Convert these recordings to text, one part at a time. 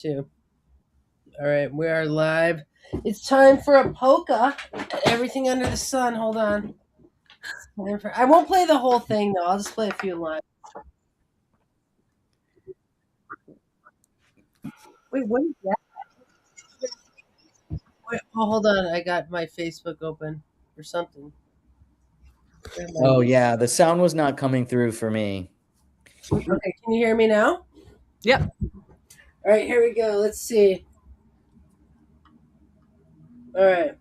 Two. All right, we are live. It's time for a polka. Everything under the sun. Hold on. I won't play the whole thing though. I'll just play a few lines. Wait, what is that? Wait, oh, hold on. I got my Facebook open or something. Oh yeah, the sound was not coming through for me. Okay, can you hear me now? Yep. All right, here we go. Let's see. All right.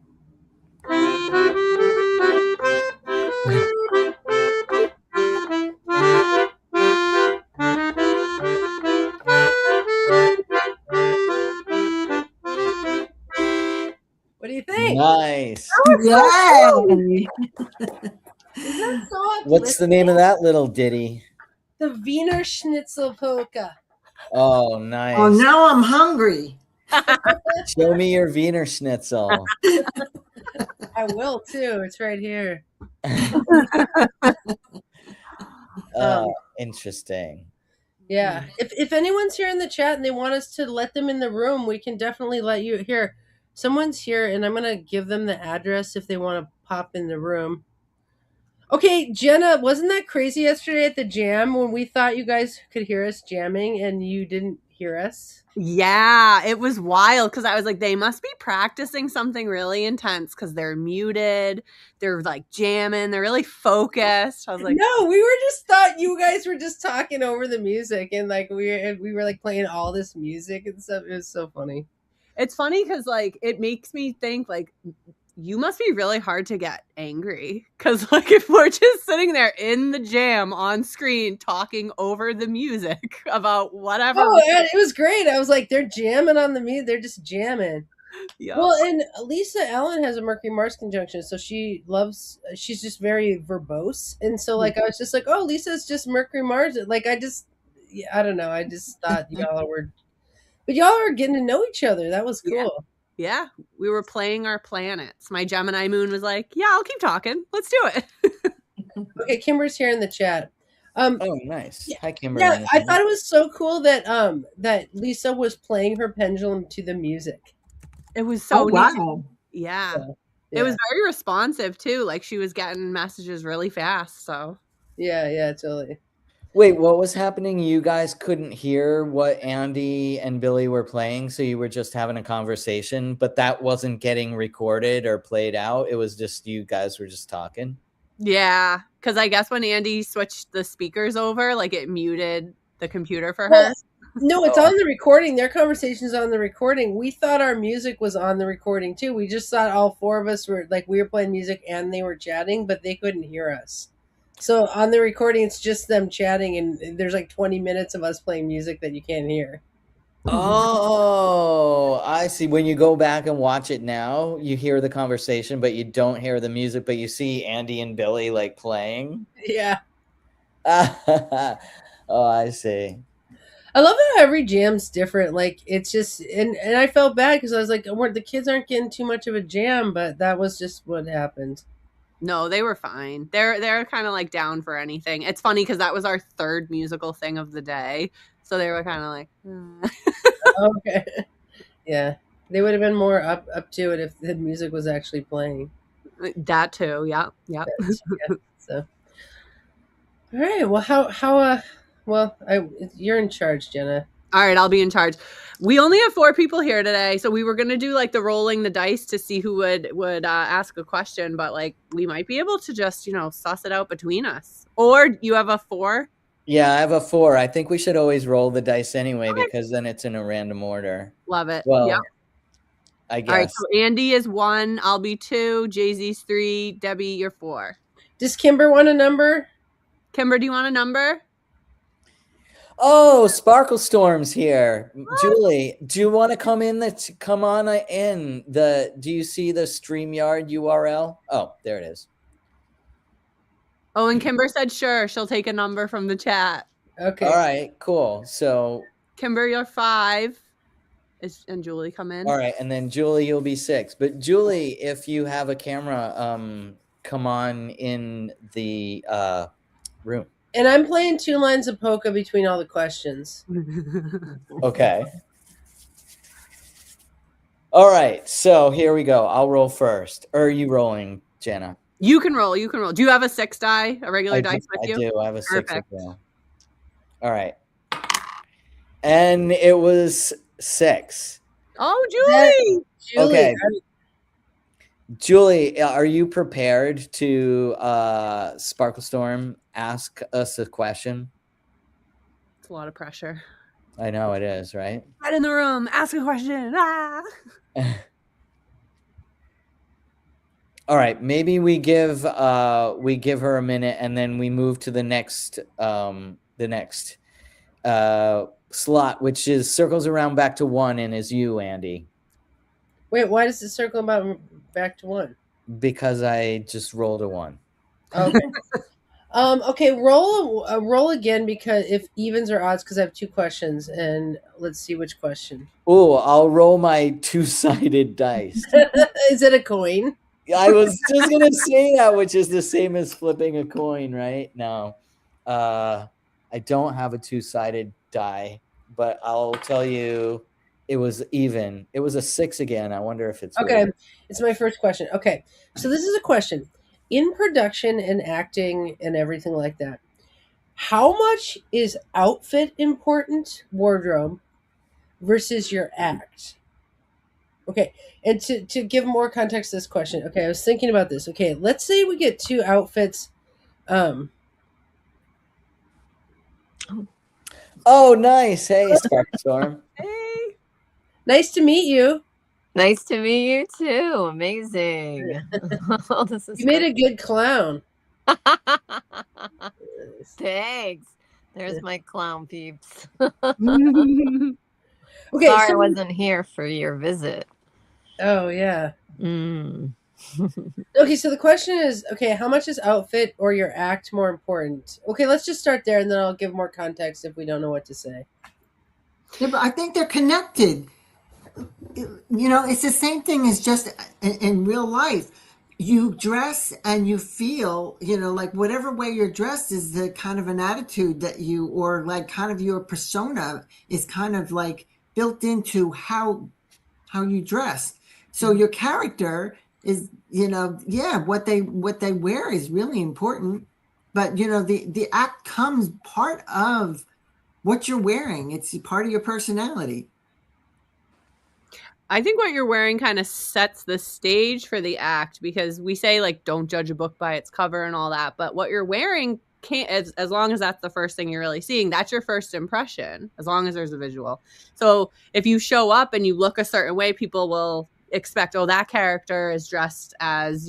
What do you think? Nice. Yay! Is that so What's the name of that little ditty? The Wiener Schnitzel polka. Oh, Oh, nice. now I'm hungry. Show me your Wiener Schnitzel. I will too. It's right here. Interesting. Yeah. If anyone's here in the chat and they want us to let them in the room, we can definitely let you here. Someone's here and I'm gonna give them the address if they want to pop in the room. Okay, Jenna, wasn't that crazy yesterday at the jam when we thought you guys could hear us jamming and you didn't hear us? Yeah, it was wild because I was like, they must be practicing something really intense because they're muted. They're like jamming. They're really focused. I was like, No, we were just thought you guys were just talking over the music and like we were like playing all this music and stuff. It was so funny. it's funny because like it makes me think like you must be really hard to get angry because like if we're just sitting there in the jam on screen talking over the music about whatever. Oh, and it was great. I was like, they're jamming on the music. They're just jamming. Yeah. Well, and Lisa Allen has a Mercury Mars conjunction, so she's just very verbose. And so, like, I was just like, oh, Lisa's just Mercury Mars. Like, I don't know. I just thought but y'all are getting to know each other. That was cool. Yeah, we were playing our planets. My Gemini moon was like, yeah, I'll keep talking. Let's do it. Okay, Kimber's here in the chat. Oh, nice. Hi, Kimberly. Yeah, I thought it was so cool that that Lisa was playing her pendulum to the music. It was so neat. Wow. Yeah. So, It was very responsive too. Like she was getting messages really fast. So yeah, totally. Wait, what was happening? You guys couldn't hear what Andy and Billy were playing, so you were just having a conversation, but that wasn't getting recorded or played out. It was just you guys were just talking. yeah, because I guess when Andy switched the speakers over, like it muted the computer for Well, her. no, it's on the recording. Their conversation's on the recording. We thought our music was on the recording too. We just thought all four of us were like we were playing music and they were chatting, but they couldn't hear us. So on the recording, it's just them chatting, and there's like 20 minutes of us playing music that you can't hear. Oh, I see. When you go back and watch it now, you hear the conversation, but you don't hear the music, but you see Andy and Billy like playing. Yeah. Oh, I see. I love how every jam's different. Like it's just, and I felt bad because I was like, the kids aren't getting too much of a jam, but that was just what happened. No, they were fine. They're kind of like down for anything. It's funny because that was our third musical thing of the day. So they were kind of like, Okay. Yeah. They would have been more up to it if the music was actually playing. That too. Yeah. Yeah. So. All right. Well, you're in charge, Jenna. All right, I'll be in charge. We only have 4 people here today, so we were gonna do like the rolling the dice to see who would ask a question, but like we might be able to just suss it out between us. Or you have a 4? Yeah, I have a 4. I think we should always roll the dice anyway because then it's in a random order. Love it. Well, yeah. I guess. All right, so Andy is 1, I'll be 2, Jay-Z's 3, Debbie, you're 4. Does Kimber want a number? Kimber, do you want a number? Oh, Sparkle Storm's here. What? Julie, do you want to come in? Come on in. Do you see the StreamYard URL? Oh, there it is. Oh, and Kimber said sure. She'll take a number from the chat. Okay. All right, cool. So Kimber, you're 5. And Julie come in. All right, and then Julie, you'll be 6. But Julie, if you have a camera, come on in the room. And I'm playing 2 lines of polka between all the questions. Okay. All right, so here we go. I'll roll first. Or are you rolling, Jenna? You can roll. Do you have a 6 die, a regular I dice with you? do. I have a 6 as Perfect. well. All right. And it was 6. Oh, Julie! Julie, Okay. Julie, are you prepared to Sparkle Storm ask us a question? It's a lot of pressure. I know it is, right? Right in the room, ask a question. Ah! All right, maybe we give her a minute and then we move to the next slot, which is circles around back to 1 and is you, Andy. Wait, why does it circle back to 1? Because I just rolled a 1. Okay. Okay, roll again because if evens or odds, because I have 2 questions, and let's see which question. Oh, I'll roll my 2-sided dice. Is it a coin? I was just gonna say that, which is the same as flipping a coin, right? No, I don't have a 2-sided die, but I'll tell you, it was even. It was a 6 again. I wonder if it's okay. weird. It's my first question. Okay, so this is a question. In production and acting and everything like that, how much is outfit important, wardrobe, versus your act? Okay, and to give more context to this question, okay, I was thinking about this. Okay, let's say we get 2 outfits. Oh, nice. Hey, Sparkle Storm. Hey. Nice to meet you. Nice to meet you too. Amazing. Oh, this is You made a good clown. Thanks. There's my clown peeps. Okay, Sorry I so, wasn't here for your visit. oh yeah. Mm. Okay, so the question is, okay, how much is outfit or your act more important? Okay, let's just start there, and then I'll give more context if we don't know what to say. Yeah, but I think they're connected. It's the same thing as just in real life. You dress and you feel, like whatever way you're dressed is the kind of an attitude that you, or like kind of your persona is kind of like built into how you dress. So your character is, what they wear is really important. But, the act comes part of what you're wearing. It's part of your personality. I think what you're wearing kind of sets the stage for the act, because we say like don't judge a book by its cover and all that, but what you're wearing can't, as long as that's the first thing you're really seeing, that's your first impression, as long as there's a visual. So if you show up and you look a certain way, people will expect, oh, that character is dressed as,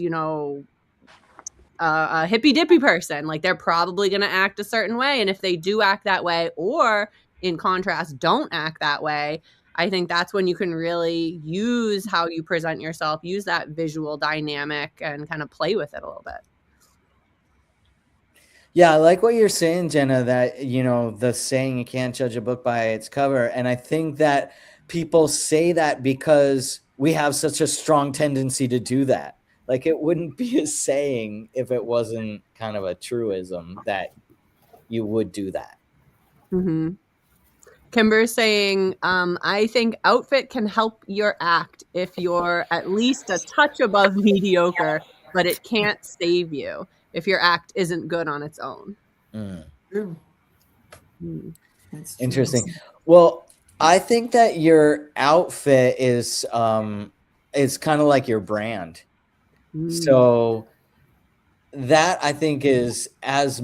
a hippy dippy person, like they're probably going to act a certain way. And if they do act that way, or in contrast don't act that way, I think that's when you can really use how you present yourself, use that visual dynamic and kind of play with it a little bit. Yeah, I like what you're saying, Jenna, that, the saying you can't judge a book by its cover. And I think that people say that because we have such a strong tendency to do that. Like, it wouldn't be a saying if it wasn't kind of a truism that you would do that. Mm-hmm. Kimber's saying, I think outfit can help your act if you're at least a touch above mediocre, but it can't save you if your act isn't good on its own. True. That's interesting. Well, I think that your outfit is kind of like your brand. So that I think is as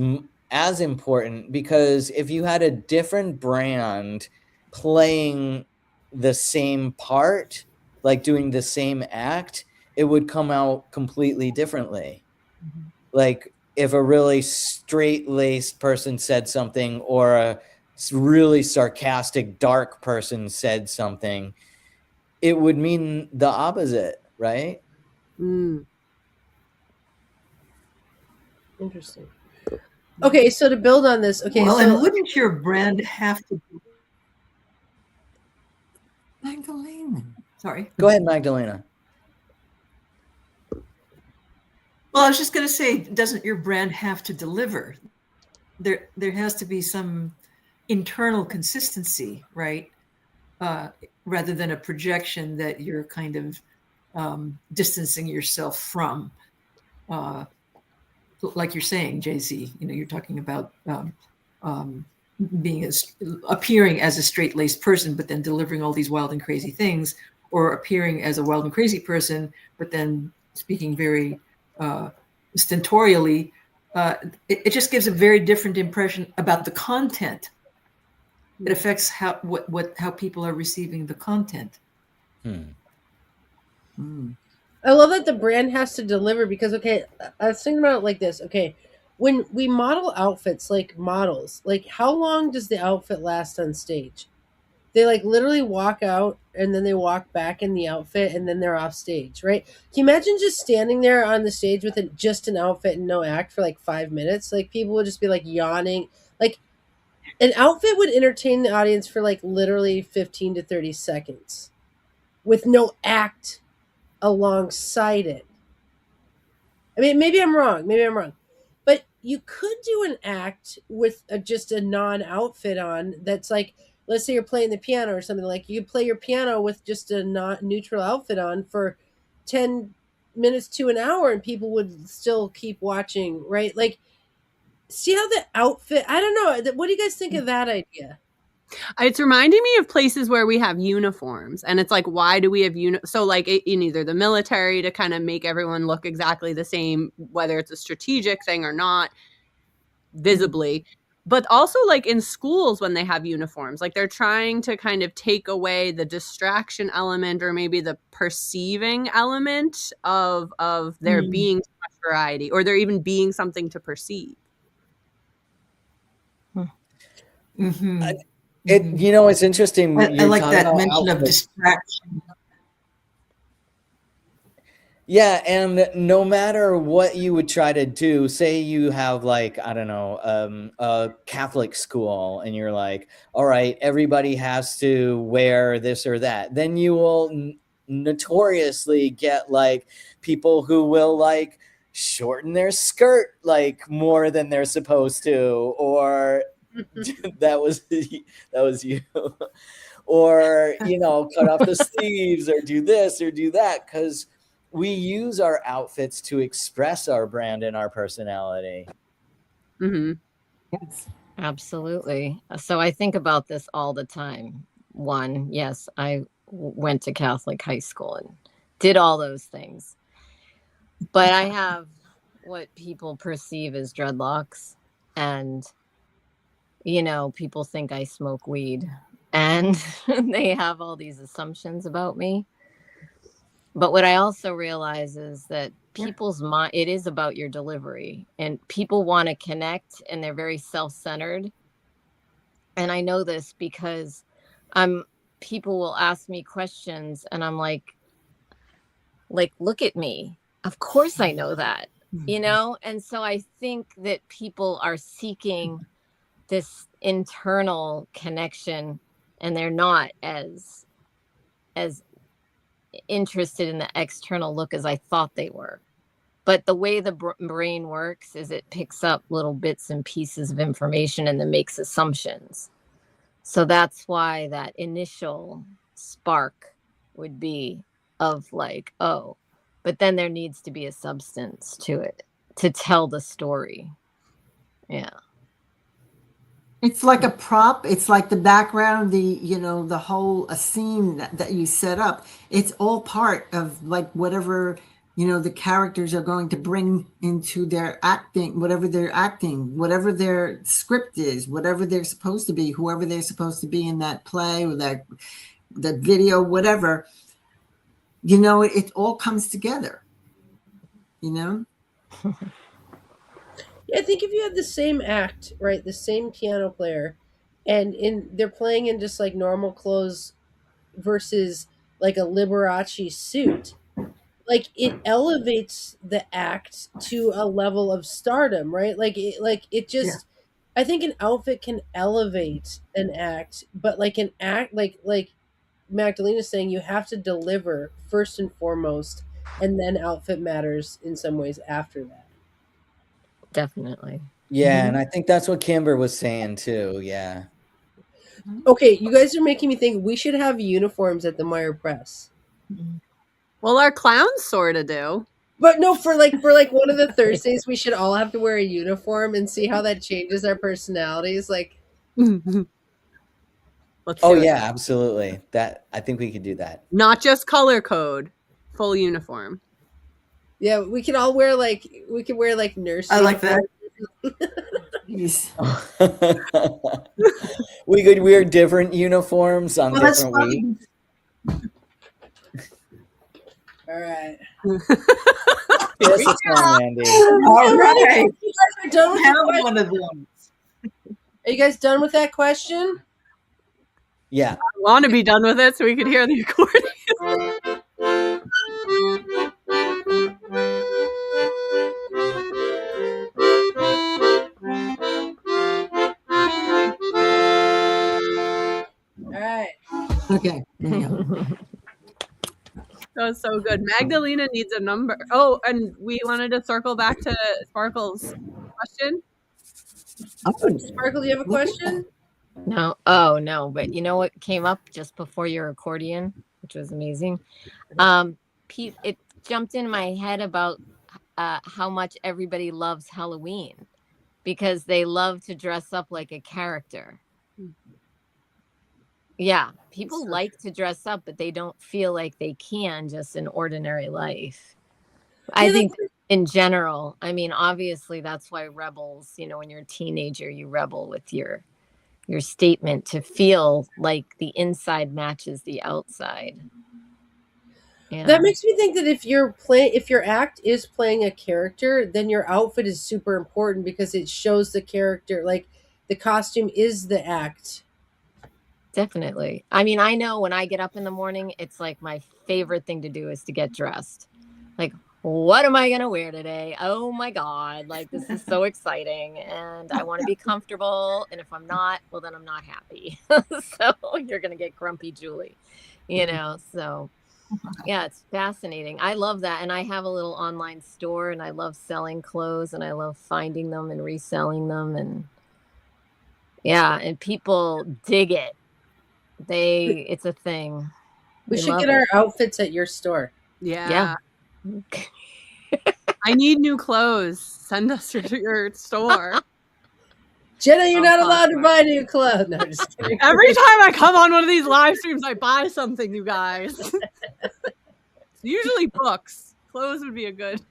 important, because if you had a different brand playing the same part, like doing the same act, it would come out completely differently. Mm-hmm. Like if a really straight-laced person said something, or a really sarcastic, dark person said something, it would mean the opposite, right? Interesting. Okay, so to build on this, and wouldn't your brand have to be Magdalena? Sorry. Go ahead, Magdalena. Well, I was just going to say, doesn't your brand have to deliver? There has to be some internal consistency, right? rather than a projection that you're kind of distancing yourself from. Like you're saying, JC, you're talking about appearing as a straight-laced person, but then delivering all these wild and crazy things, or appearing as a wild and crazy person, but then speaking very stentorially. It just gives a very different impression about the content. It affects how people are receiving the content. I love that the brand has to deliver because, okay, I was thinking about it like this. Okay, when we model outfits like models, like how long does the outfit last on stage? They like literally walk out and then they walk back in the outfit and then they're off stage, right? Can you imagine just standing there on the stage with just an outfit and no act for like 5 minutes? Like people would just be like yawning. Like an outfit would entertain the audience for like literally 15 to 30 seconds with no act alongside it. I mean, maybe I'm wrong. But you could do an act with just a non-outfit on that's like, let's say you're playing the piano or something, like you play your piano with just a neutral outfit on for 10 minutes to an hour and people would still keep watching, right? Like, see how the outfit, I don't know. What do you guys think of that idea? It's reminding me of places where we have uniforms, and it's like, why do we have so like in either the military to kind of make everyone look exactly the same, whether it's a strategic thing or not, visibly, but also like in schools when they have uniforms, like they're trying to kind of take away the distraction element or maybe the perceiving element of there being so much variety, or there even being something to perceive. Mm-hmm. It's interesting. I like that mention of distraction. Yeah, and no matter what you would try to do, say you have like, I don't know, a Catholic school, and you're like, all right, everybody has to wear this or that. Then you will notoriously get like people who will like shorten their skirt like more than they're supposed to, or that was you. Or, cut off the sleeves or do this or do that, because we use our outfits to express our brand and our personality. Mm-hmm. Yes, absolutely. So I think about this all the time. One, yes, I went to Catholic high school and did all those things. But I have what people perceive as dreadlocks, and people think I smoke weed, and they have all these assumptions about me. But what I also realize is that people's mind, it is about your delivery, and people want to connect, and they're very self-centered. And I know this because people will ask me questions and I'm like, look at me. Of course I know that, And so I think that people are seeking this internal connection, and they're not as interested in the external look as I thought they were. But the way the brain works is it picks up little bits and pieces of information and then makes assumptions. So that's why that initial spark would be of like, oh, but then there needs to be a substance to it to tell the story. Yeah. It's like a prop. It's like the background, the whole scene that you set up. It's all part of like whatever, the characters are going to bring into their acting, whatever they're acting, whatever their script is, whatever they're supposed to be, whoever they're supposed to be in that play or that video, whatever, it all comes together, I think if you have the same act, right, the same piano player, and they're playing in just like normal clothes versus like a Liberace suit, like it elevates the act to a level of stardom, right? It just, I think an outfit can elevate an act, but like an act, like Magdalena's saying, you have to deliver first and foremost, and then outfit matters in some ways after that. Definitely. Yeah, and I think that's what Kimber was saying too. Yeah. Okay, you guys are making me think we should have uniforms at the Meyer Press. Well, our clowns sort of do. But no, for like one of the Thursdays, we should all have to wear a uniform and see how that changes our personalities. Like, Let's Oh do it. yeah, absolutely. That I think we could do that. Not just color code, full uniform. yeah, we could all wear like nurse. I like that. Jeez. We could wear different uniforms on Well, that's different fine. weeks. All right. Yes, it's fine, Andy. All right. You guys are done with Have the question? one of those. Are you guys done with that question? Yeah. I want to be done with it so we could hear the recording. All right. Okay. There you go. That was so good. Magdalena needs a number. Oh, and we wanted to circle back to Sparkle's question. Oh, Sparkle, do you have a question? No. Oh no, but you know what came up just before your accordion, which was amazing. Pete, it jumped in my head about how much everybody loves Halloween because they love to dress up like a character. Yeah, people like to dress up, but they don't feel like they can just in ordinary life. I Yeah, think in general, I mean, obviously that's why rebels, you know, when you're a teenager, you rebel with your statement to feel like the inside matches the outside. Yeah. That makes me think that if your act is playing a character, then your outfit is super important because it shows the character. Like the costume is the act. Definitely. I mean, I know when I get up in the morning, it's like my favorite thing to do is to get dressed. Like, what am I going to wear today? Oh my God. Like, this is so exciting. And I want to be comfortable. And if I'm not, well, then I'm not happy. So you're going to get grumpy Julie, you know? So yeah, it's fascinating. I love that. And I have a little online store and I love selling clothes and I love finding them and reselling them. And yeah, and people dig it. It's a thing. We They should love get it. our outfits at your store. Yeah. I need new clothes. Send us your store. Jenna, you're Oh, not allowed to fuck. buy new clothes. No, I'm just kidding. Every time I come on one of these live streams, I buy something, you guys. It's usually books. Clothes would be a good.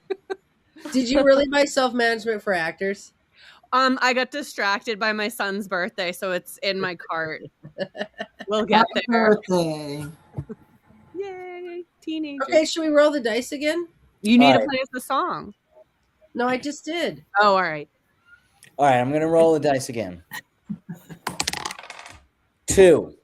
Did you really buy self-management for actors? I got distracted by my son's birthday, so it's in my cart. We'll get Happy there. birthday. Yay, teenager. Okay, should we roll the dice again? You need All to right. play us the song. No, I just did. Oh, all right. All right, I'm gonna roll the dice again. 2.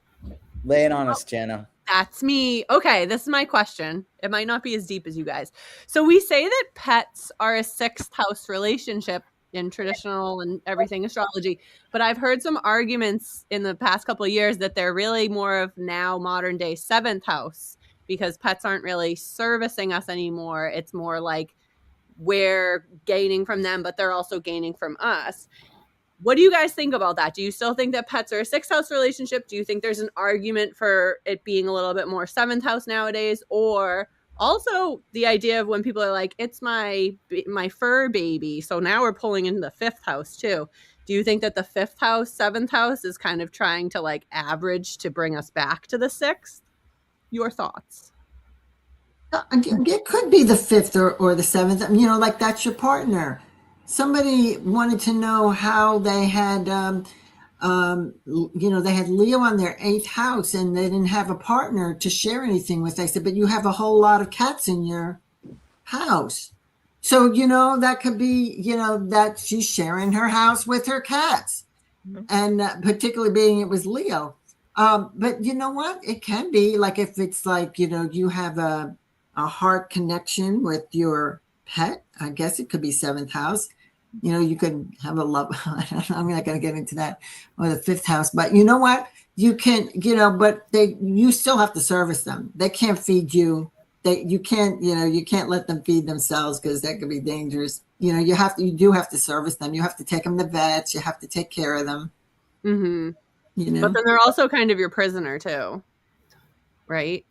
Lay it on us, Jenna. That's me. Okay, this is my question. It might not be as deep as you guys. So we say that pets are a sixth house relationship in traditional and everything astrology, but I've heard some arguments in the past couple of years that they're really more of now modern day seventh house because pets aren't really servicing us anymore. It's more like we're gaining from them, but they're also gaining from us. What do you guys think about that? Do you still think that pets are a sixth house relationship? Do you think there's an argument for it being a little bit more seventh house nowadays? Or also the idea of when people are like, it's my fur baby. So now we're pulling into the fifth house too. Do you think that the fifth house, seventh house is kind of trying to like average to bring us back to the sixth? Your thoughts? It could be the fifth or the seventh. You know, like that's your partner. Somebody wanted to know how they had, you know, they had Leo on their 8th house and they didn't have a partner to share anything with. I said, but you have a whole lot of cats in your house. So, you know, that could be, you know, that she's sharing her house with her cats. And particularly being it was Leo. But you know what? It can be like if it's like, you know, you have a heart connection with your pet. I guess it could be 7th house. You know, you could have a love. I'm not going to get into that, or the 5th house. But you know what? You can, you know, but you still have to service them. They can't feed you. You can't, you know, you can't let them feed themselves because that could be dangerous. You know, you do have to service them. You have to take them to vets. You have to take care of them. Mm-hmm. you know. But then they're also kind of your prisoner too, right?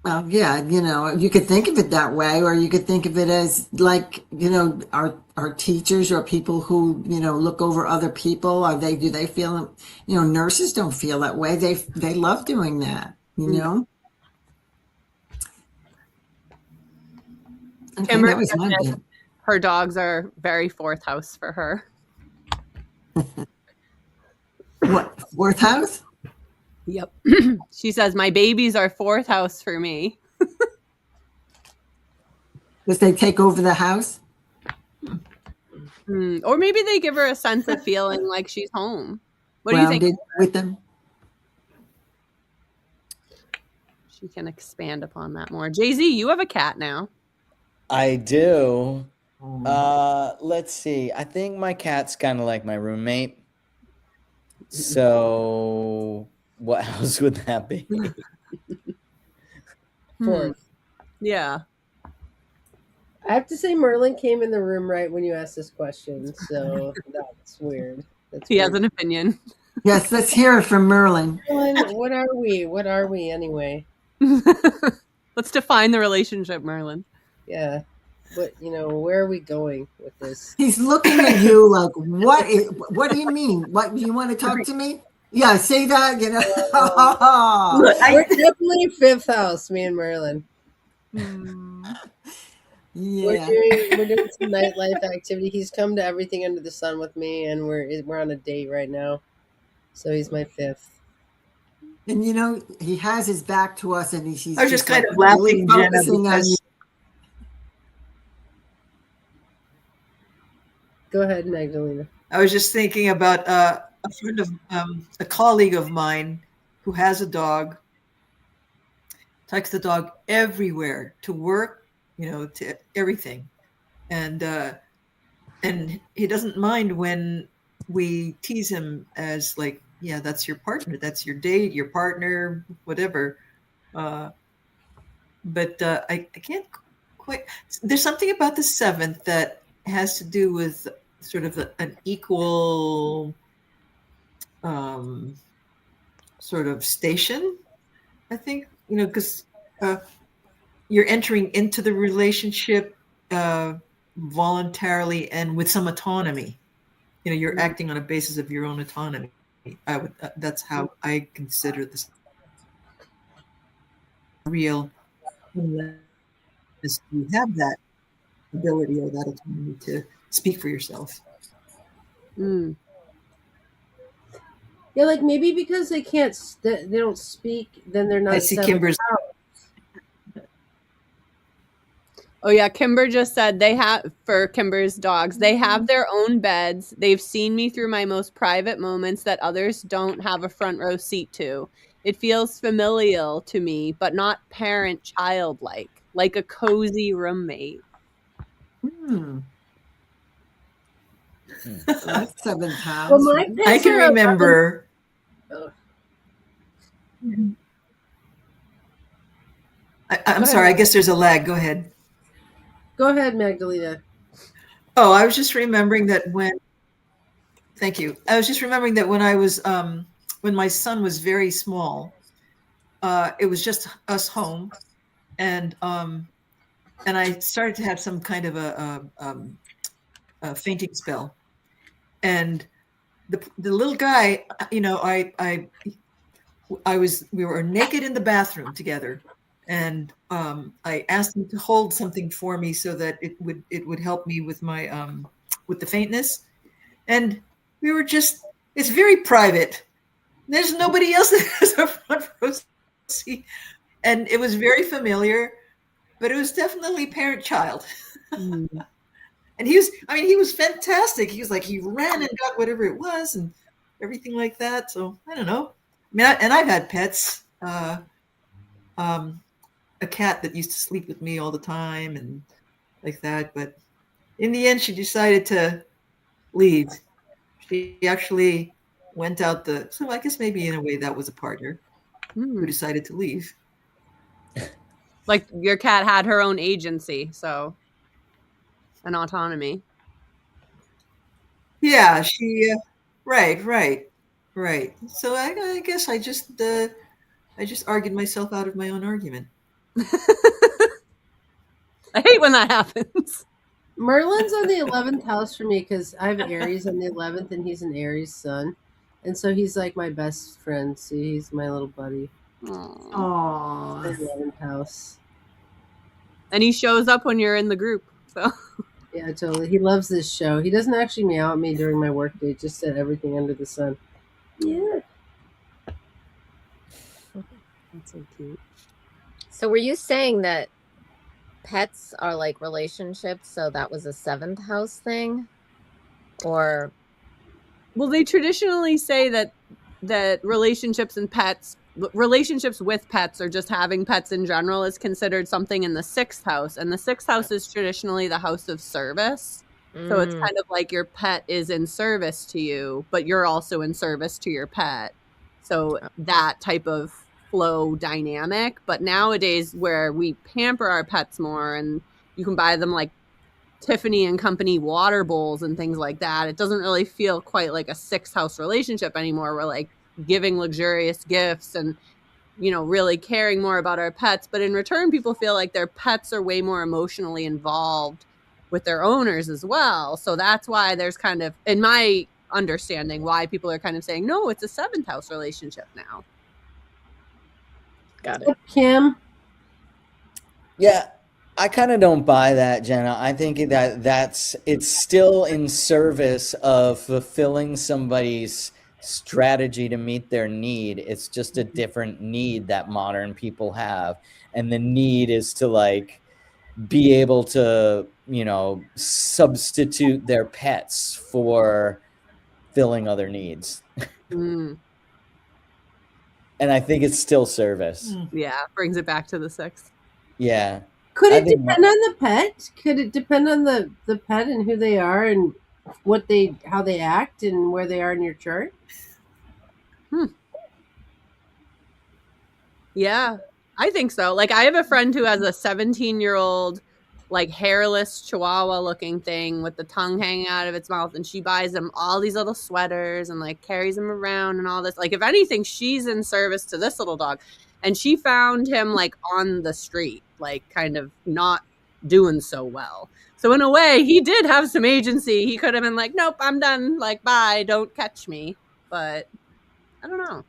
Well, yeah, you know, you could think of it that way, or you could think of it as like, you know, our teachers or people who, you know, look over other people. Do they feel, you know, nurses don't feel that way. They love doing that, you know. Okay, Kimber that was said my that bit. her dogs are very fourth house for her. What, fourth house? Yep. She says, my babies are fourth house for me. Because they take over the house? Or maybe they give her a sense of feeling like she's home. What do you think? Grounded with them? She can expand upon that more. Jay-Z, you have a cat now. I do. Let's see. I think my cat's kind of like my roommate. So what house would that be? Fourth. Yeah. I have to say Merlin came in the room right when you asked this question, so that's weird. He has an opinion. Yes, let's hear it from Merlin. Merlin, what are we? What are we anyway? Let's define the relationship, Merlin. Yeah. But, you know, where are we going with this? He's looking at you like, what do you mean? What, you want to talk to me? Yeah, say that, you know. We're definitely fifth house, me and Merlin. Yeah. We're doing some nightlife activity. He's come to everything under the sun with me, and we're on a date right now. So he's my fifth. And you know, he has his back to us, and he's I was just kind like of laughing, really Jenna, focusing on you. because Go ahead, Magdalena. I was just thinking about a friend of a colleague of mine who has a dog. Takes the dog everywhere, to work, you know, to everything, and he doesn't mind when we tease him as like, yeah, that's your partner, that's your date, your partner, whatever. But I can't quite. There's something about the seventh that has to do with sort of an equal sort of station, I think, you know, because you're entering into the relationship voluntarily and with some autonomy. You know, you're acting on a basis of your own autonomy. I would. That's how I consider this real. Is you have that ability or that autonomy to speak for yourself. Yeah, like maybe because they can't, they don't speak, then they're not. I see seventh Kimber's. house. Oh yeah, Kimber just said they have, for Kimber's dogs, they have their own beds. They've seen me through my most private moments that others don't have a front row seat to. It feels familial to me, but not parent-child like a cozy roommate. That's seventh house. Well, my I pets can are remember. I'm sorry. I guess there's a lag. Go ahead. Go ahead, Magdalena. Oh, I was just remembering that when. Thank you. I was just remembering that when I was when my son was very small, it was just us home, and I started to have some kind of a fainting spell, and the little guy, you know, we were naked in the bathroom together, and I asked him to hold something for me so that it would help me with my with the faintness, and we were just, it's very private. There's nobody else that has a front row seat, and it was very familiar, but it was definitely parent-child. And he was fantastic. He was like, he ran and got whatever it was and everything like that. So I don't know. I mean, I've had pets, a cat that used to sleep with me all the time and like that. But in the end, she decided to leave. She actually went out so I guess maybe in a way that was a partner who decided to leave. Like your cat had her own agency, so an autonomy. Yeah, she right. Right. So I guess I just argued myself out of my own argument. I hate when that happens. Merlin's on the 11th house for me because I have Aries on the 11th and he's an Aries sun. And so he's like my best friend. See, he's my little buddy. Aw. The 11th house. And he shows up when you're in the group. So Yeah, totally. He loves this show. He doesn't actually meow at me during my workday, just said everything under the sun. Yeah. that's so cute. So were you saying that pets are like relationships? So that was a 7th house thing? Or Well, they traditionally say that relationships with pets or just having pets in general is considered something in the 6th house, and the 6th house is traditionally the house of service. So it's kind of like your pet is in service to you, but you're also in service to your pet. So that type of flow dynamic. But nowadays, where we pamper our pets more, and you can buy them like Tiffany and Company water bowls and things like that, it doesn't really feel quite like a 6th house relationship anymore. We're like giving luxurious gifts and, you know, really caring more about our pets. But in return, people feel like their pets are way more emotionally involved with their owners as well. So that's why there's kind of, in my understanding, why people are kind of saying, no, it's a 7th house relationship now. got it. Kim? Yeah, I kind of don't buy that, Jenna. I think it's still in service of fulfilling somebody's strategy to meet their need. It's just a different need that modern people have. And the need is to like be able to, you know, substitute their pets for filling other needs. Mm, And I think it's still service. yeah, brings it back to the 6th. Yeah. Could I it think depend on the pet? Could it depend on the pet and who they are and how they act and where they are in your chart? Yeah, I think so. Like, I have a friend who has a 17-year-old, like, hairless chihuahua looking thing with the tongue hanging out of its mouth, and she buys him all these little sweaters and like carries him around and all this. Like, if anything, she's in service to this little dog. And she found him like on the street, like kind of not doing so well. So in a way, he did have some agency. He could have been like, nope, I'm done. Like, bye, don't catch me. But I don't know.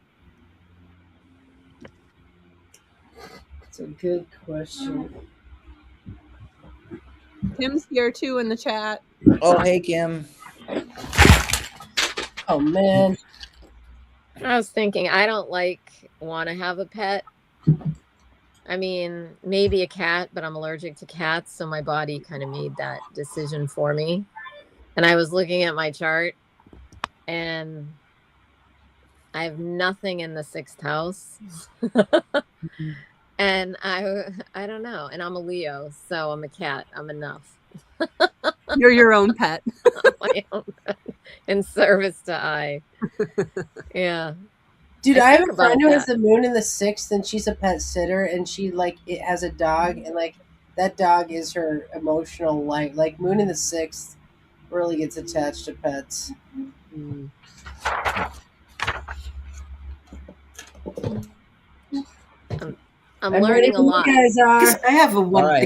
It's a good question. Tim's here too in the chat. Oh, hey, Kim. Oh, man. I was thinking, I don't want to have a pet. I mean, maybe a cat, but I'm allergic to cats, so my body kind of made that decision for me. And I was looking at my chart, and I have nothing in the 6th house. And I don't know. And I'm a Leo, so I'm a cat. I'm enough. You're your own pet. My own pet, in service to I. Yeah. Dude, I I have think a friend about who has that. the moon in the 6th, and she's a pet sitter, and she it has a dog, and like that dog is her emotional light. Like moon in the 6th really gets attached to pets. Mm. I'm ready learning a when lot. You guys are. Because I have All right.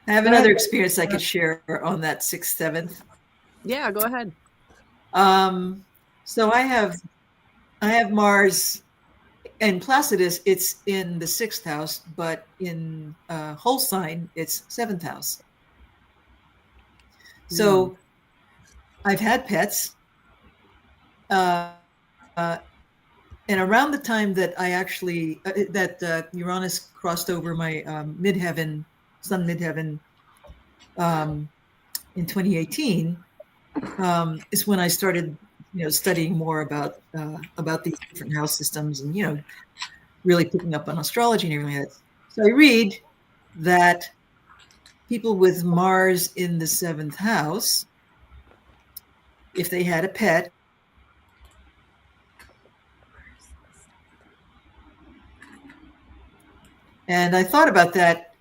another experience I could share on that 6th, 7th. Yeah, go ahead. So I have Mars and Placidus. It's in the 6th house, but in whole sign, it's 7th house. So I've had pets. And around the time that I actually Uranus crossed over my midheaven, sun midheaven, in 2018, is when I started, studying more about these different house systems, and really picking up on astrology and everything like that. So I read that people with Mars in the 7th house, if they had a pet, and I thought about that,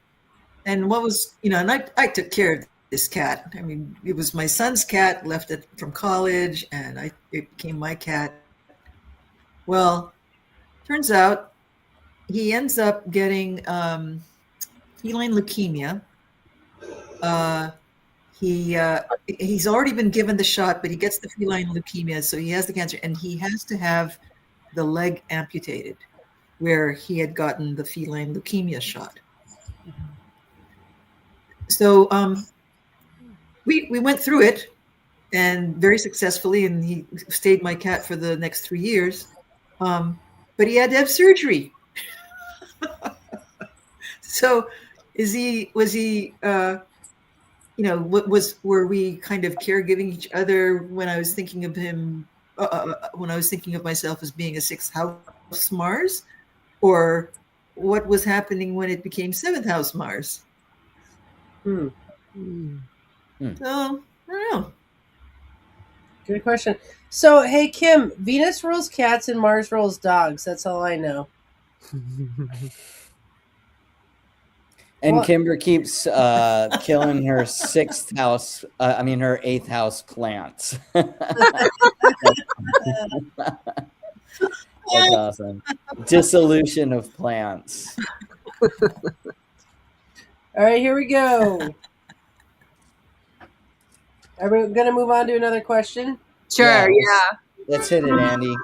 and what was, and I took care of this cat. I mean, it was my son's cat, left it from college, and it became my cat. Well, turns out he ends up getting feline leukemia. He's already been given the shot, but he gets the feline leukemia, so he has the cancer, and he has to have the leg amputated where he had gotten the feline leukemia shot. So we went through it, and very successfully, and he stayed my cat for the next 3 years. But he had to have surgery. So was he were we kind of caregiving each other when I was thinking of him, when I was thinking of myself as being a 6th house Mars, or what was happening when it became 7th house Mars? So I don't know. Good question. So, hey, Kim, Venus rules cats and Mars rules dogs. That's all I know. And Well- Kimber keeps killing her 6th house, her 8th house plants. That's awesome. Dissolution of plants. All right, here we go. Are we going to move on to another question? Sure, yeah. Let's hit it, Andy.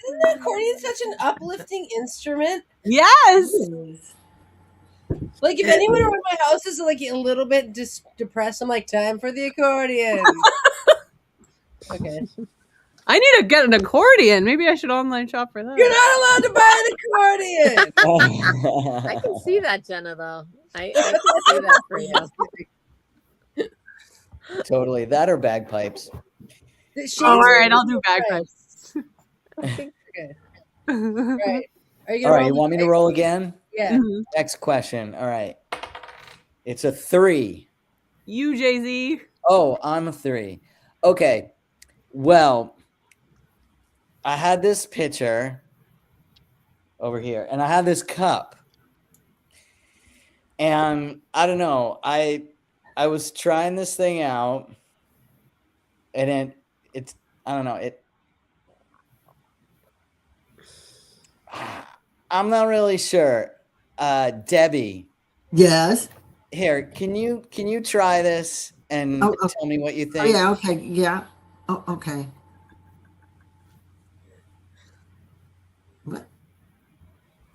Isn't the accordion such an uplifting instrument? Yes. Like, if anyone around my house is like a little bit depressed, I'm like, time for the accordion. Okay. I need to get an accordion. Maybe I should online shop for that. You're not allowed to buy an accordion. I can see that, Jenna, though. I can see that for you. Totally. That or bagpipes. All right, I'll do bagpipes. Okay. Right. Are you All gonna right, you want me to roll again? Yeah. Mhm. Next question. All right. It's a 3. You, Jay-Z. Oh, I'm a 3. Okay. Well, I had this pitcher over here, and I had this cup. And I don't know, I was trying this thing out, and it's I don't know, I'm not really sure. Debbie, Yes. here, can you try this and Oh, tell me what you Oh, think? yeah. Okay. Yeah. Oh, okay. What?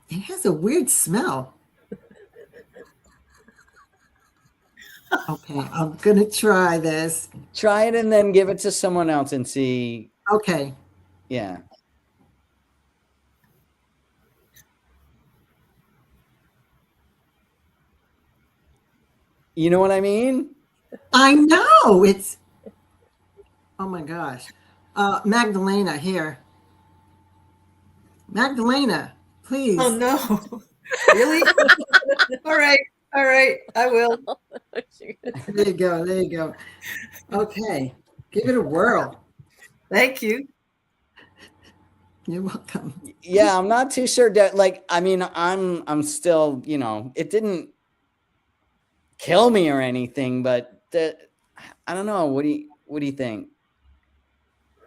It has a weird smell. Okay, I'm gonna try this. Try it and then give it to someone else and see. Okay. Yeah. You know what I mean? I know it's. Oh my gosh, Magdalena here. Magdalena, please. Oh no. Really? All right, I will. There you go. There you go. Okay, give it a whirl. Thank you. You're welcome. Yeah, I'm not too sure that I'm still, it didn't kill me or anything, but I don't know. What do you think?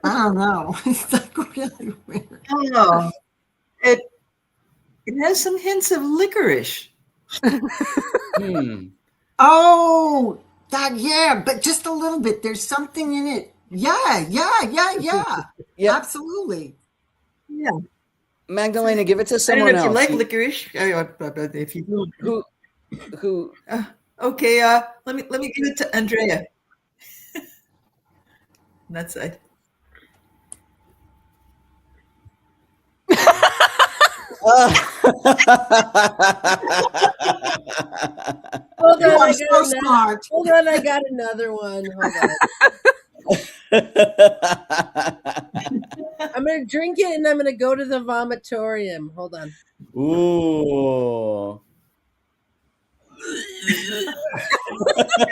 I don't know. It's like really weird. I don't know. It has some hints of licorice. Oh, that yeah, but just a little bit. There's something in it. Yeah. Yeah. Absolutely. Yeah. Magdalena, give it to I don't someone know if you else. like licorice. But if you don't, Who okay. Let me give it to Andrea. That's it. Hold You on, are so smart. Hold on, I got another one. Hold on. I'm gonna drink it and I'm gonna go to the vomitorium. Hold on. Ooh.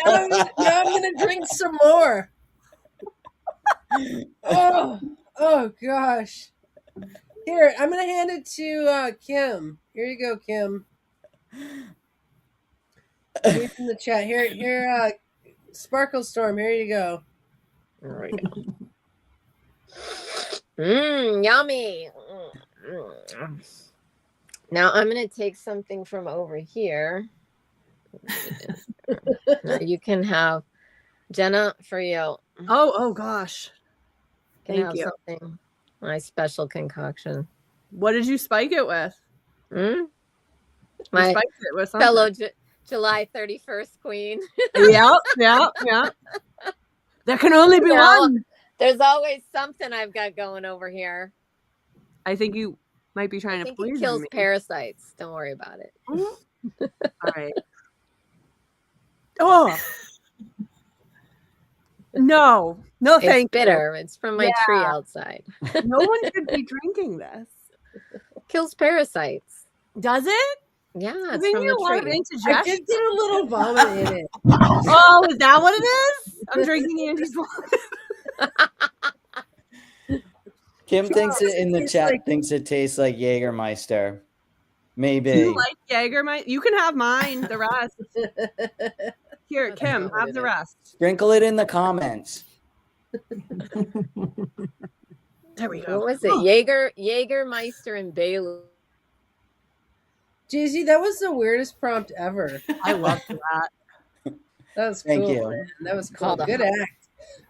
Now I'm gonna drink some more. Oh gosh. Here, I'm gonna hand it to Kim. Here you go, Kim. Read from the chat. Here, Sparkle Storm. Here you go. There we go. Yummy. Now I'm going to take something from over here. Now you can have, Jenna, for you. Oh gosh. Can Thank have you. something. My special concoction. What did you spike it with? Mm? You My spiked it with something. fellow July 31st queen. Yeah. There can only be You know, one. There's always something I've got going over here. I think you might be trying I to think please it kills me. parasites. Don't worry about it. All right. Oh. No, It's thank bitter. It's from my tree outside. you. No one should be drinking this. Kills parasites. Does it? Yeah, it's Giving from you a lot the of tree. I indigestion. did get a little vomit in it. Oh, is that what it is? I'm drinking Andy's vomit. Kim thinks it in the tastes chat like- thinks it tastes like Jägermeister. Maybe. Do you like Jägermeister? You can have mine. The rest. Here, That's Kim, not what have it the is. rest. Sprinkle it in the comments. There we What go. was it? Jägermeister and Bailey. Jeezy, that was the weirdest prompt ever. I love that. That was Thank cool. you. Man. That was cool. Called a Good hot- act.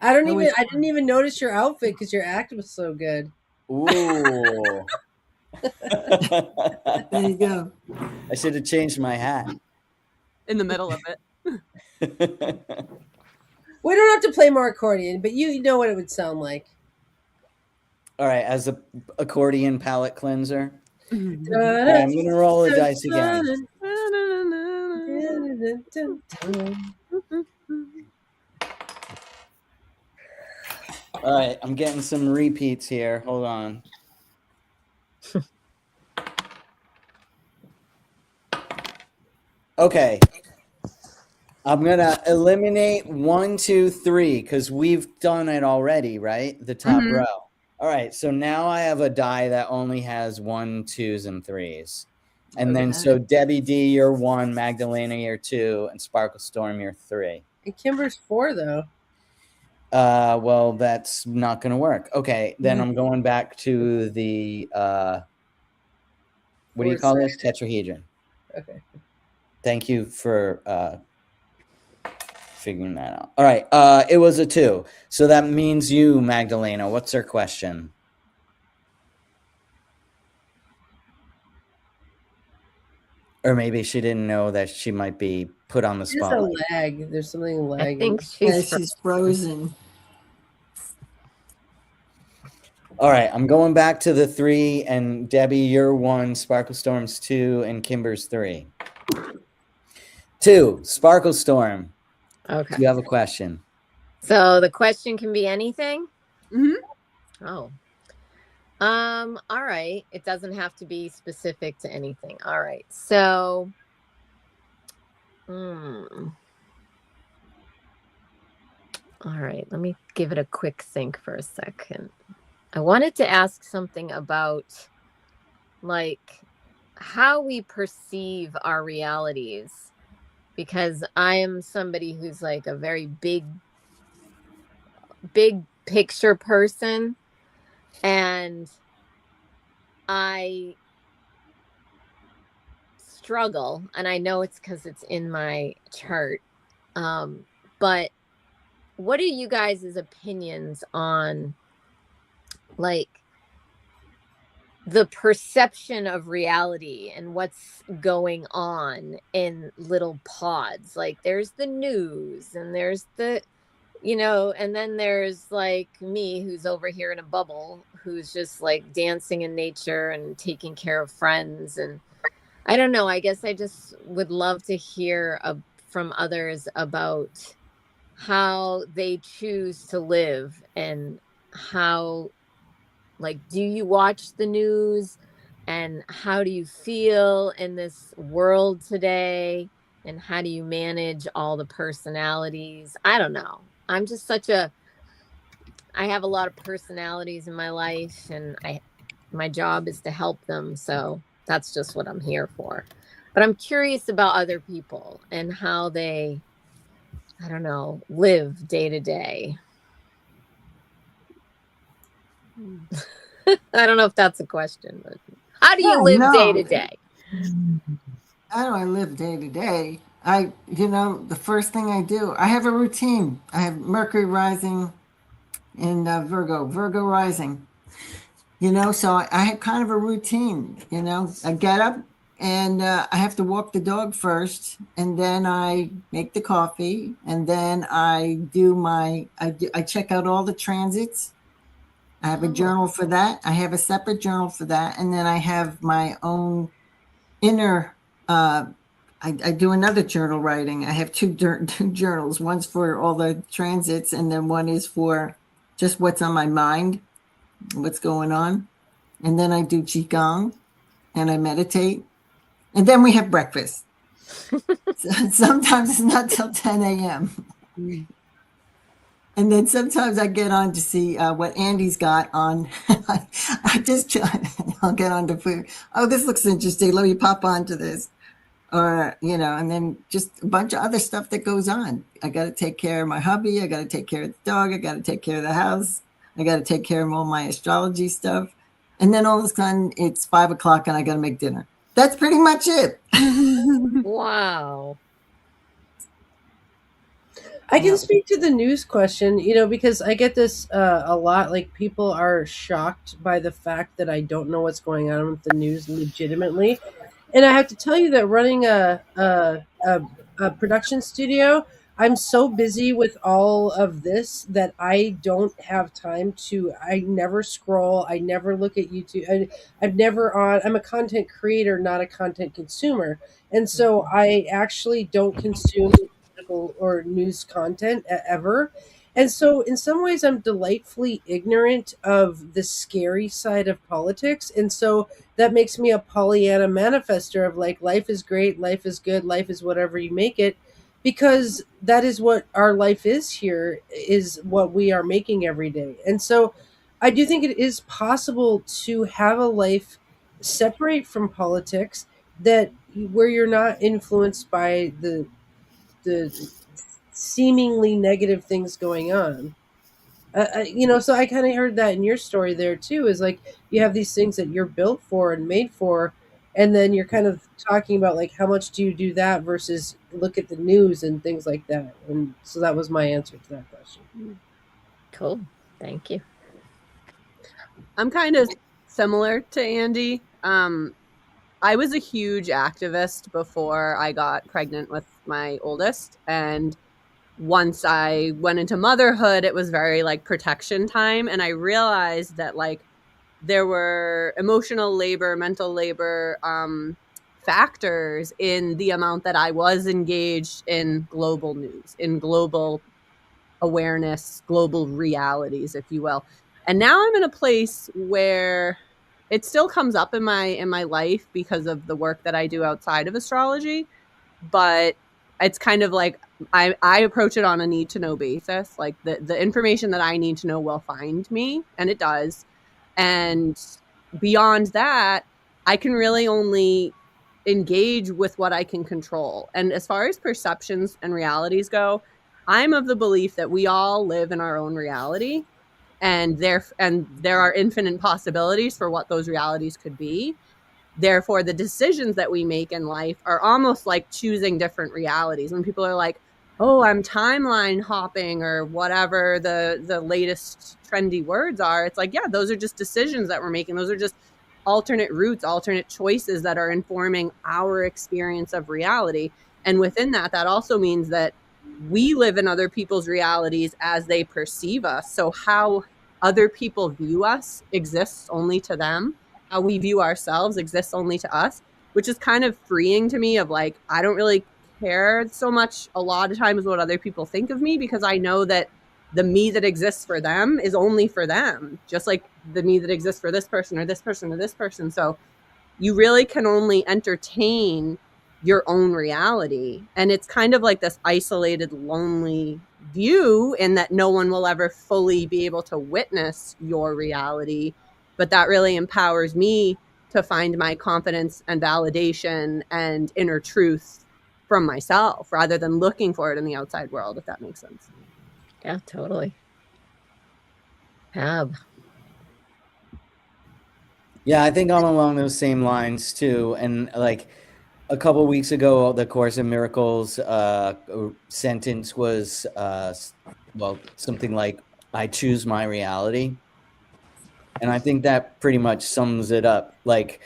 I was didn't even notice your outfit because your act was so good. Ooh. There you go. I should have changed my hat. In the middle of it. We don't have to play more accordion, but you know what it would sound like. All right, as a accordion palate cleanser. All right, Da-da, I'm gonna roll the dice again. All right, I'm getting some repeats here. Hold on. Okay. I'm gonna eliminate 1, 2, 3 because we've done it already, right? The top Mhm. row. All right, so now I have a die that only has 1, 2s, and 3s. And then Okay. so Debbie D, you're 1, Magdalena, you're 2, and Sparkle Storm, you're 3. And Kimber's 4 though. Well, that's not gonna work. Okay, then I'm going back to the what do you call this? Tetrahedron. Okay. Thank you for figuring that out. All right, it was a 2. So that means you, Magdalena. What's her question? Or maybe she didn't know that she might be put on the There's a spotlight. lag. There's something I lagging. think Yeah, she's she's frozen. All right, I'm going back to the 3, and Debbie, you're 1, Sparkle Storm's 2, and Kimber's 3. 2, Sparkle Storm. okay. Do you have a question? So the question can be anything? Mhm. Oh. All right. It doesn't have to be specific to anything. All right. So all right, let me give it a quick think for a second. I wanted to ask something about like how we perceive our realities, because I am somebody who's like a very big picture person, and I struggle, and I know it's because it's in my chart, but what are you guys' opinions on like the perception of reality and what's going on in little pods? Like there's the news, and there's the, you know, and then there's like me who's over here in a bubble, who's just like dancing in nature and taking care of friends. And I don't know, I guess I just would love to hear from others about how they choose to live, and how, like, do you watch the news, and how do you feel in this world today? and how do you manage all the personalities? I don't know. I'm just I have a lot of personalities in my life, and my job is to help them. So that's just what I'm here for. But I'm curious about other people and how they, I don't know, live day to day. I don't know if that's a question, but how do you No, live day no. to day? How do I live day to day? The first thing I do, I have a routine. I have Mercury rising in Virgo rising. So I have kind of a routine. I get up and I have to walk the dog first, and then I make the coffee, and then I check out all the transits. I have a journal for that. I have a separate journal for that, and then I have my own inner. I do another journal writing. I have two journals. One's for all the transits, and then one is for just what's on my mind, what's going on. And then I do Qigong, and I meditate. And then we have breakfast. Sometimes it's not till 10 a.m. And then sometimes I get on to see what Andy's got on. I'll get on to food. Oh, this looks interesting. Let me pop onto this. Or, and then just a bunch of other stuff that goes on. I got to take care of my hubby. I got to take care of the dog. I got to take care of the house. I got to take care of all my astrology stuff. And then all of a sudden it's 5 o'clock and I got to make dinner. That's pretty much it. Wow. I can speak to the news question, because I get this a lot. Like, people are shocked by the fact that I don't know what's going on with the news legitimately. And I have to tell you that running a production studio, I'm so busy with all of this that I don't have time I never scroll. I never look at YouTube. I'm a content creator, not a content consumer. And so I actually don't consume political or news content ever. And so in some ways I'm delightfully ignorant of the scary side of politics. And so that makes me a Pollyanna manifester of like, life is great, life is good, life is whatever you make it, because that is what our life is here, is what we are making every day. And so I do think it is possible to have a life separate from politics, that where you're not influenced by the seemingly negative things going on. So I kind of heard that in your story there too, is like you have these things that you're built for and made for, and then you're kind of talking about like how much do you do that versus look at the news and things like that. And so that was my answer to that question. Cool. Thank you. I'm kind of similar to Andy. I was a huge activist before I got pregnant with my oldest, and once I went into motherhood, it was very like protection time. And I realized that like there were emotional labor, mental labor factors in the amount that I was engaged in global news, in global awareness, global realities, if you will. And now I'm in a place where it still comes up in my life because of the work that I do outside of astrology, but it's kind of like I approach it on a need to know basis. Like the information that I need to know will find me, and it does. And beyond that, I can really only engage with what I can control. And as far as perceptions and realities go, I'm of the belief that we all live in our own reality, and there are infinite possibilities for what those realities could be. Therefore, the decisions that we make in life are almost like choosing different realities. When people are like, oh, I'm timeline hopping or whatever the latest trendy words are, it's like, yeah, those are just decisions that we're making. Those are just alternate routes, alternate choices that are informing our experience of reality. And within that also means that we live in other people's realities as they perceive us. So how other people view us exists only to them. How we view ourselves exists only to us, which is kind of freeing to me, of like, I don't really care so much a lot of times what other people think of me, because I know that the me that exists for them is only for them, just like the me that exists for this person or this person or this person. So you really can only entertain your own reality. And it's kind of like this isolated, lonely view in that no one will ever fully be able to witness your reality. But that really empowers me to find my confidence and validation and inner truth from myself rather than looking for it in the outside world, if that makes sense. Yeah, totally. Fab. Yeah, I think I'm along those same lines too. And like a couple weeks ago, the Course in Miracles sentence was, well, something like, "I choose my reality," and I think that pretty much sums it up. Like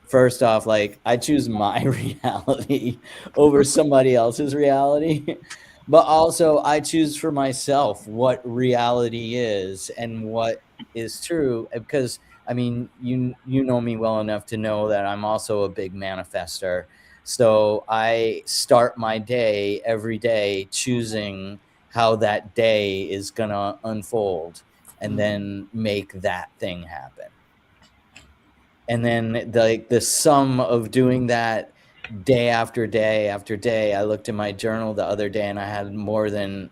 first off, like I choose my reality over somebody else's reality. But also, I choose for myself what reality is and what is true. Because I mean, you know me well enough to know that I'm also a big manifester. So I start my day every day choosing how that day is gonna unfold, and then make that thing happen. And then the sum of doing that day after day after day. I looked in my journal the other day and I had more than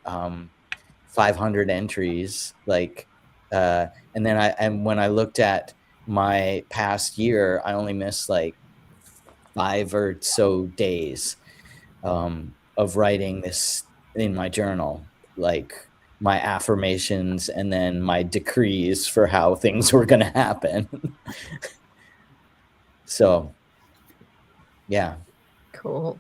500 entries. And then when I looked at my past year, I only missed like 5 or so days of writing this in my journal, like my affirmations and then my decrees for how things were going to happen. So, yeah. Cool.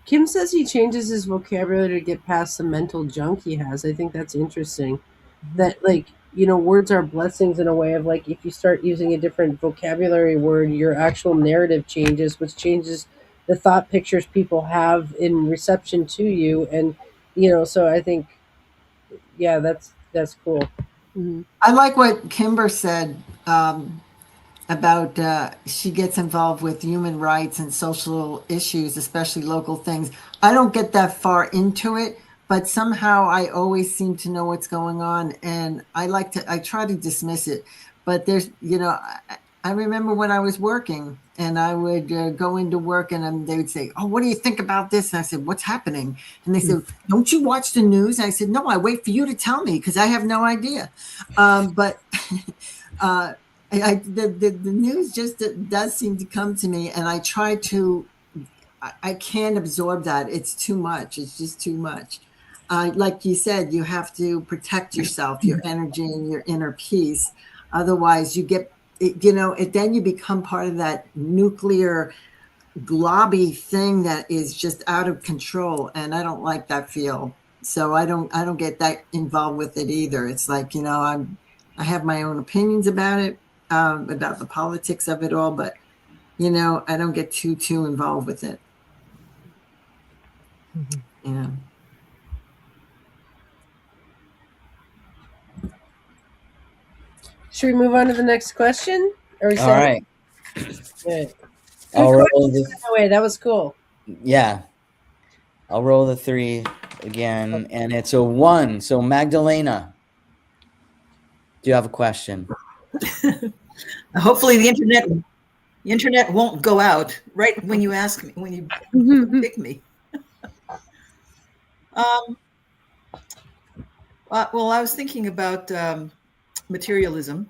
Kim says he changes his vocabulary to get past the mental junk he has. I think that's interesting. That, like, words are blessings in a way of, like, if you start using a different vocabulary word, your actual narrative changes, which changes the thought pictures people have in reception to you. And, so I think, yeah, that's cool. I like what Kimber said about she gets involved with human rights and social issues, especially local things. I don't get that far into it, but somehow I always seem to know what's going on, and I try to dismiss it. But there's, I remember when I was working, and I would go into work, and they would say, "Oh, what do you think about this?" And I said, "What's happening?" And they said, "Don't you watch the news?" And I said, "No, I wait for you to tell me because I have no idea." But the news just does seem to come to me, and I try to. I can't absorb that. It's too much. It's just too much. Like you said, you have to protect yourself, your energy, and your inner peace. Otherwise, you get, then you become part of that nuclear globby thing that is just out of control, and I don't like that feel. So I don't get that involved with it either. It's like, I have my own opinions about it, about the politics of it all, but I don't get too involved with it. Yeah. Should we move on to the next question? Or All right. Good. I'll roll the, Way, that was cool. yeah. I'll roll the 3 again, and it's a 1. So Magdalena, do you have a question? Hopefully the internet won't go out right when you ask me, when you pick me. Well, I was thinking about materialism.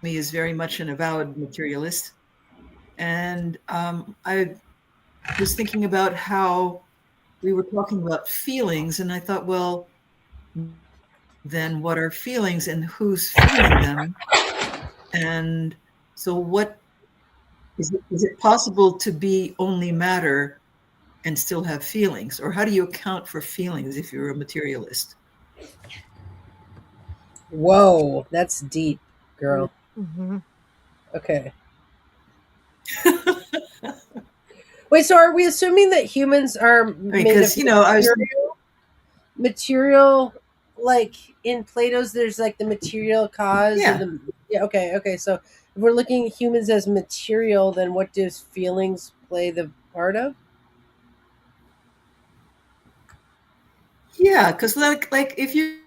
Me is very much an avowed materialist, and I was thinking about how we were talking about feelings, and I thought, well, then what are feelings and who's feeling them? And so what is it possible to be only matter and still have feelings? Or how do you account for feelings if you're a materialist? Whoa, that's deep, girl. Mm-hmm. Okay. Wait, so are we assuming that humans are Because, material, like in Plato's, there's like the material cause? Yeah. Okay. So if we're looking at humans as material, then what does feelings play the part of? Yeah, because like if you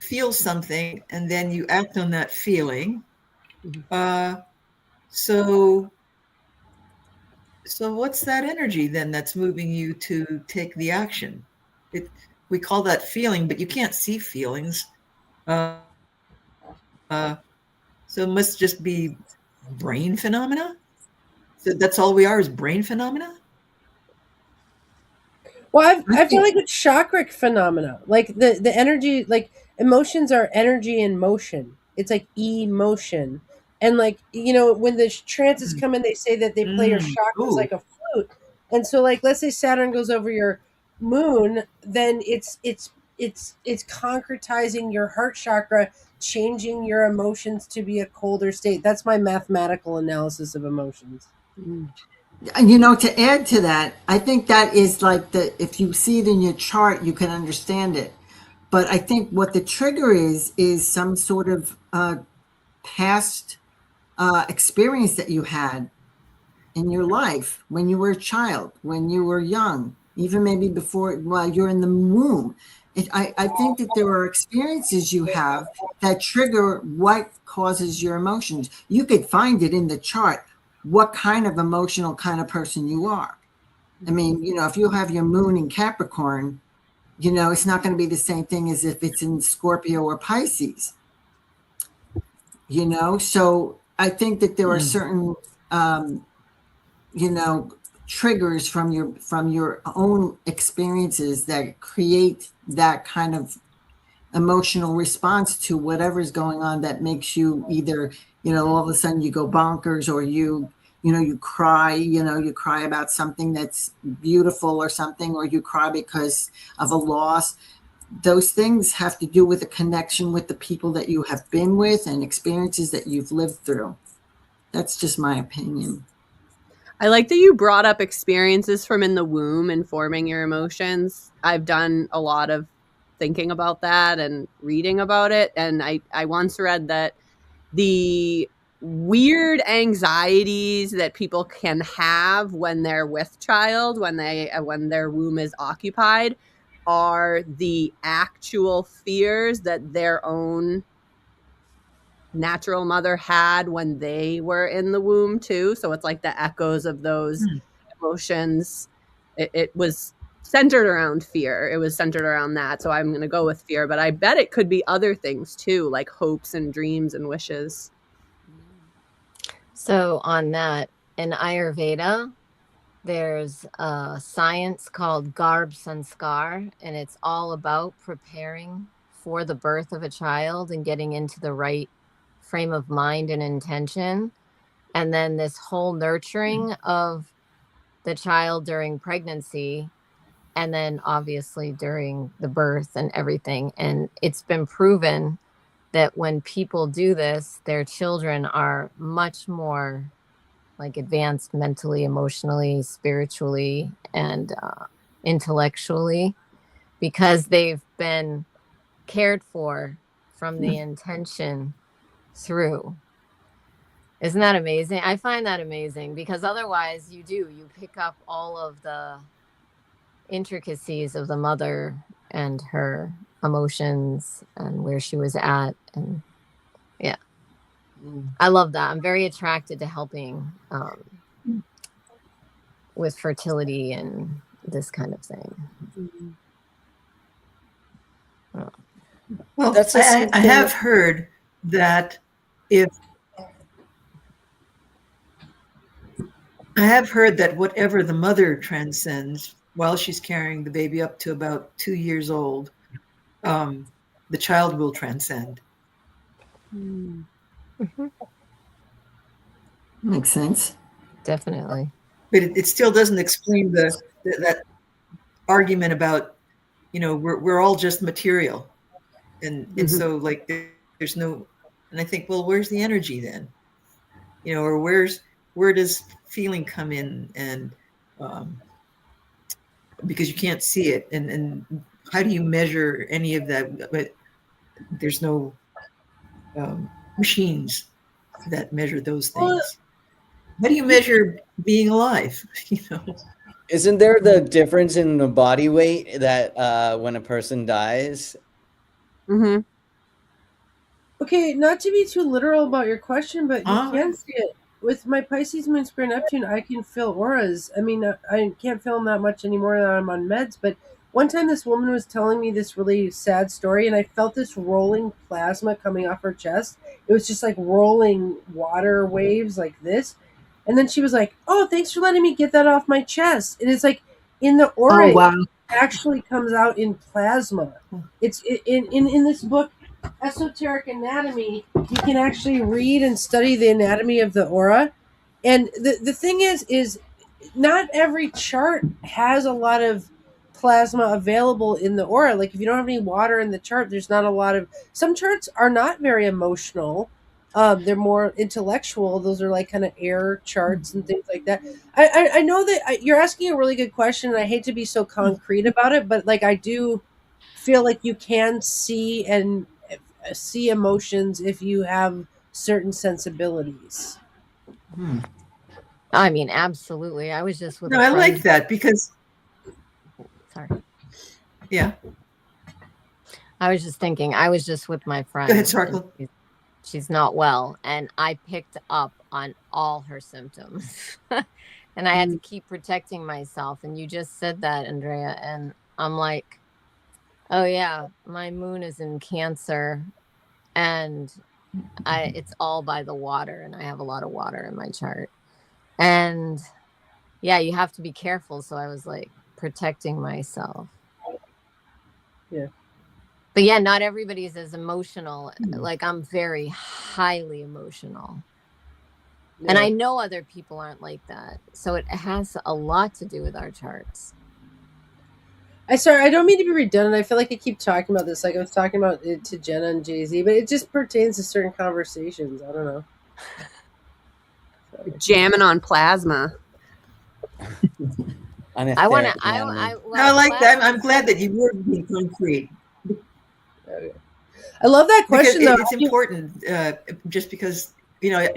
feel something and then you act on that feeling. So what's that energy then that's moving you to take the action? We call that feeling, but you can't see feelings. So it must just be brain phenomena. So that's all we are, is brain phenomena. Well, I feel like it's chakric phenomena. Like the energy, like emotions are energy in motion. It's like emotion. And like, when the trances come in, they say that they play your chakras Ooh. like a flute. And so like, let's say Saturn goes over your moon, then it's concretizing your heart chakra, changing your emotions to be a colder state. That's my mathematical analysis of emotions. To add to that, I think that is like if you see it in your chart, you can understand it. But I think what the trigger is some sort of past experience that you had in your life when you were a child, when you were young, even maybe before, while you're in the womb. I think that there are experiences you have that trigger what causes your emotions. You could find it in the chart, what kind of emotional kind of person you are. I mean, if you have your moon in Capricorn, it's not going to be the same thing as if it's in Scorpio or Pisces. So I think that there are certain, triggers from your own experiences that create that kind of emotional response to whatever's going on that makes you either, all of a sudden you go bonkers, or you cry, you cry about something that's beautiful or something, or you cry because of a loss. Those things have to do with a connection with the people that you have been with and experiences that you've lived through. That's just my opinion. I like that you brought up experiences from in the womb informing your emotions. I've done a lot of thinking about that and reading about it. And I once read that the weird anxieties that people can have when they're with child, when their womb is occupied, are the actual fears that their own natural mother had when they were in the womb too. So it's like the echoes of those emotions. It was centered around fear. It was centered around that. So I'm going to go with fear, but I bet it could be other things too, like hopes and dreams and wishes. So on that, in Ayurveda, there's a science called Garb Sanskar, and it's all about preparing for the birth of a child and getting into the right frame of mind and intention. And then this whole nurturing of the child during pregnancy, and then obviously during the birth and everything. And it's been proven that when people do this, their children are much more like advanced mentally, emotionally, spiritually, and intellectually, because they've been cared for from the intention through. Isn't that amazing? I find that amazing, because otherwise you pick up all of the intricacies of the mother and her emotions and where she was at. And yeah, I love that. I'm very attracted to helping with fertility and this kind of thing. Oh. Well, I have heard that whatever the mother transcends while she's carrying the baby up to about 2 years old, the child will transcend. Mm-hmm. Makes sense. Definitely. But it still doesn't explain that argument about, we're all just material. And so like there's no, and I think, well, where's the energy then? Or where does feeling come in? And because you can't see it, and how do you measure any of that? But there's no machines that measure those things. How do you measure being alive? Isn't there the difference in the body weight that when a person dies? Mm-hmm. Okay, not to be too literal about your question, but you All can right. see it. With my Pisces, Moon, Square, Neptune, I can feel auras. I mean, I can't feel them that much anymore that I'm on meds, but one time this woman was telling me this really sad story, and I felt this rolling plasma coming off her chest. It was just like rolling water waves like this. And then she was like, "Oh, thanks for letting me get that off my chest." And it's like in the Oh aura, it wow. actually comes out in plasma. It's in this book, Esoteric Anatomy. You can actually read and study the anatomy of the aura. And the thing is not every chart has a lot of plasma available in the aura. Like if you don't have any water in the chart, there's not a lot of, some charts are not very emotional. They're more intellectual. Those are like kind of air charts and things like that. I know that you're asking a really good question, and I hate to be so concrete about it, but like I do feel like you can see and see emotions if you have certain sensibilities. I mean, absolutely. I was just with No, a I friend. like that because, Sorry. yeah. I was just thinking, I was just with my friend. Go ahead, and Sparkle. she's not well, and I picked up on all her symptoms. And I had to keep protecting myself. And you just said that, Andrea. And I'm like, oh, yeah, my moon is in Cancer. And it's all by the water. And I have a lot of water in my chart. And yeah, you have to be careful. So I was like protecting myself. Yeah. But yeah, not everybody's as emotional. Like I'm very highly emotional. Yeah. And I know other people aren't like that. So it has a lot to do with our charts. I don't mean to be redundant. I feel like I keep talking about this. Like I was talking about it to Jenna and Jay-Z, but it just pertains to certain conversations. I don't know. Jamming on plasma. I want to. No, I like that. I'm glad that you were being concrete. Okay. I love that question, Because though. it's important, just because, you know,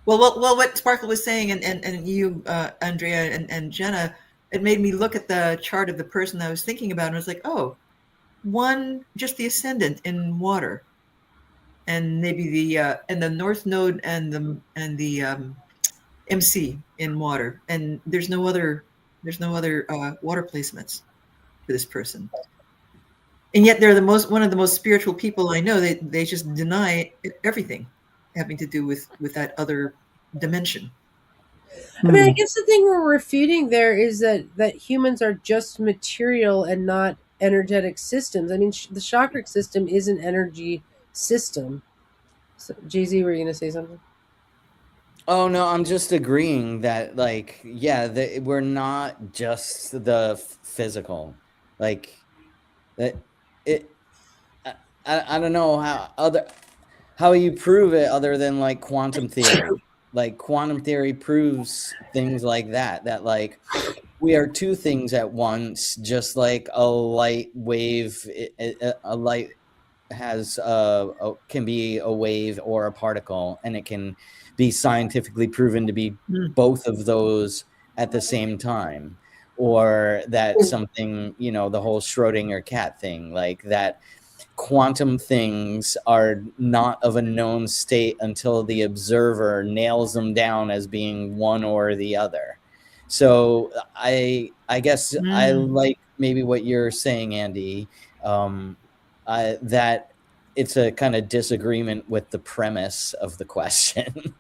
well, what Sparkle was saying, and you, Andrea, and Jenna, it made me look at the chart of the person I was thinking about, and I was like, oh, just the ascendant in water, and maybe the North Node and the MC in water, and there's no other water placements for this person. And yet they're one of the most spiritual people I know. They just deny everything having to do with that other dimension. I mean, I guess the thing we're refuting there is that humans are just material and not energetic systems. I mean, the chakra system is an energy system. So, Jay-Z, were you going to say something? Oh no, I'm just agreeing that, like, yeah, we're not just the physical, like that. I don't know how you prove it other than like quantum theory. Like quantum theory proves things like that like we are two things at once, just like a light wave. A light has can be a wave or a particle, and it can be scientifically proven to be both of those at the same time. Or that something, you know, the whole Schrodinger cat thing, like that quantum things are not of a known state until the observer nails them down as being one or the other. So I guess I like maybe what you're saying, Andy, that it's a kind of disagreement with the premise of the question.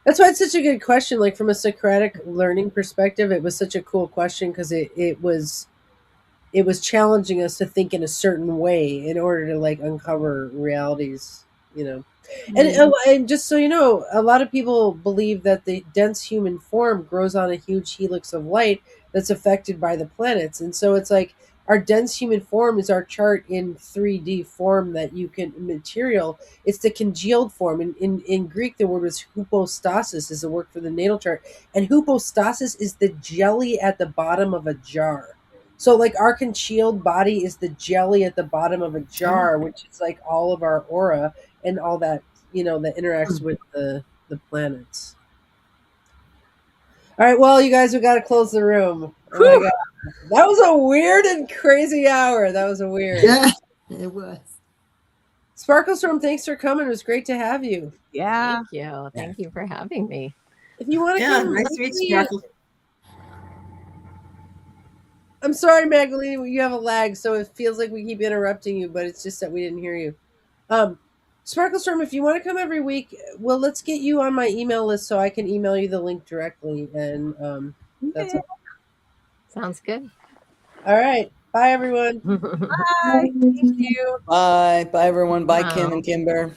That's why it's such a good question. Like from a Socratic learning perspective, it was such a cool question because it was challenging us to think in a certain way in order to like uncover realities, you know. And just so you know, a lot of people believe that the dense human form grows on a huge helix of light that's affected by the planets. And so it's like our dense human form is our chart in 3D form that you can material. It's the congealed form. In Greek, the word was hypostasis, is the word for the natal chart. And hypostasis is the jelly at the bottom of a jar. So like our congealed body is the jelly at the bottom of a jar, which is like all of our aura and all that, you know, that interacts with the planets. All right, well, you guys, we got to close the room. Oh my God. That was a weird and crazy hour. That was a weird. Yeah, it was. Sparkle Storm, thanks for coming. It was great to have you. Yeah. Thank you. Thank you for having me. If you want to Yeah, come, nice to meet maybe- Sparkle. I'm sorry, Magdalena, you have a lag, so it feels like we keep interrupting you, but it's just that we didn't hear you. Sparkle Storm, if you want to come every week, well, let's get you on my email list so I can email you the link directly. And that's all. Sounds good. All right. Bye, everyone. Bye. Thank you. Bye. Bye, everyone. Bye, Kim Wow. and Kimber.